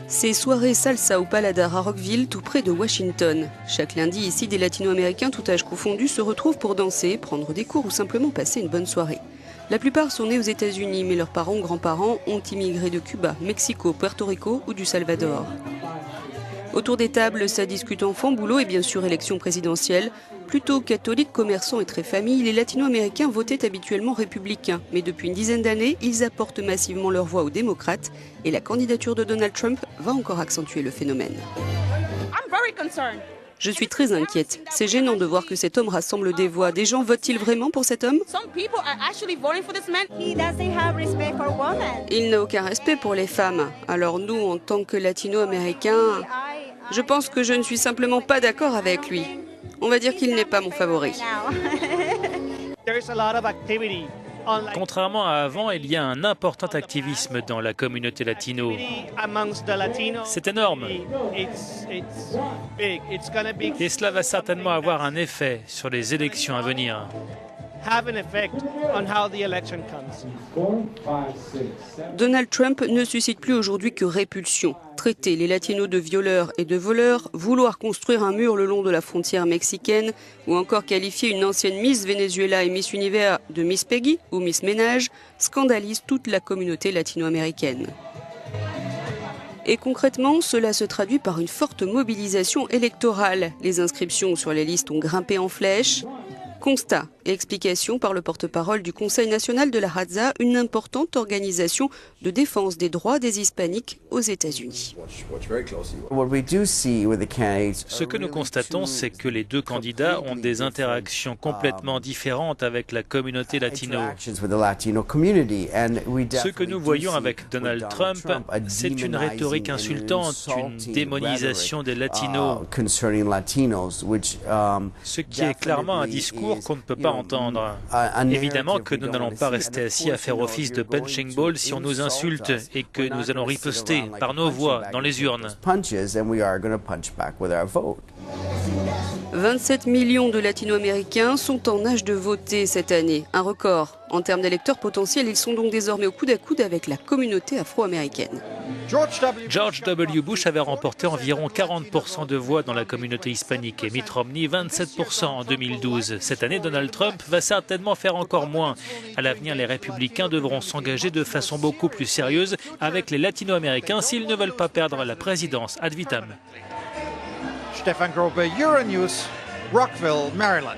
C'est soirée salsa au Paladar à Rockville, tout près de Washington. Chaque lundi, ici, des latino-américains tout âge confondu se retrouvent pour danser, prendre des cours ou simplement passer une bonne soirée. La plupart sont nés aux États-Unis, mais leurs parents ou grands-parents ont immigré de Cuba, Mexico, Puerto Rico ou du Salvador. Autour des tables, ça discute enfants, boulot et bien sûr élection présidentielle. Plutôt catholiques, commerçants et très familles, les latino-américains votaient habituellement républicains. Mais depuis une dizaine d'années, ils apportent massivement leur voix aux démocrates. Et la candidature de Donald Trump va encore accentuer le phénomène. Je suis très inquiète. C'est gênant de voir que cet homme rassemble des voix. Des gens votent-ils vraiment pour cet homme? Il n'a aucun respect pour les femmes. Alors nous, en tant que latino-américains, je pense que je ne suis simplement pas d'accord avec lui. On va dire qu'il n'est pas mon favori. Contrairement à avant, il y a un important activisme dans la communauté latino. C'est énorme. Et cela va certainement avoir un effet sur les élections à venir. Donald Trump ne suscite plus aujourd'hui que répulsion. Traiter les latinos de violeurs et de voleurs, vouloir construire un mur le long de la frontière mexicaine ou encore qualifier une ancienne Miss Venezuela et Miss Univers de Miss Peggy ou Miss Ménage scandalise toute la communauté latino-américaine. Et concrètement, cela se traduit par une forte mobilisation électorale. Les inscriptions sur les listes ont grimpé en flèche. Constat et explication par le porte-parole du Conseil national de la Raza, une importante organisation de défense des droits des hispaniques aux États-Unis. Ce que nous constatons, c'est que les deux candidats ont des interactions complètement différentes avec la communauté latino. Ce que nous voyons avec Donald Trump, c'est une rhétorique insultante, une démonisation des latinos, ce qui est clairement un discours qu'on ne peut pas entendre. Évidemment que nous n'allons pas rester assis à faire office de punching ball si on nous insulte et que nous allons riposter par nos voix dans les urnes. 27 millions de latino-américains sont en âge de voter cette année, un record. En termes d'électeurs potentiels, ils sont donc désormais au coude à coude avec la communauté afro-américaine. George W. Bush avait remporté environ 40% de voix dans la communauté hispanique et Mitt Romney 27% en 2012. Cette année, Donald Trump va certainement faire encore moins. À l'avenir, les républicains devront s'engager de façon beaucoup plus sérieuse avec les latino-américains s'ils ne veulent pas perdre la présidence ad vitam. Stefan Grobe, Euronews, Rockville, Maryland.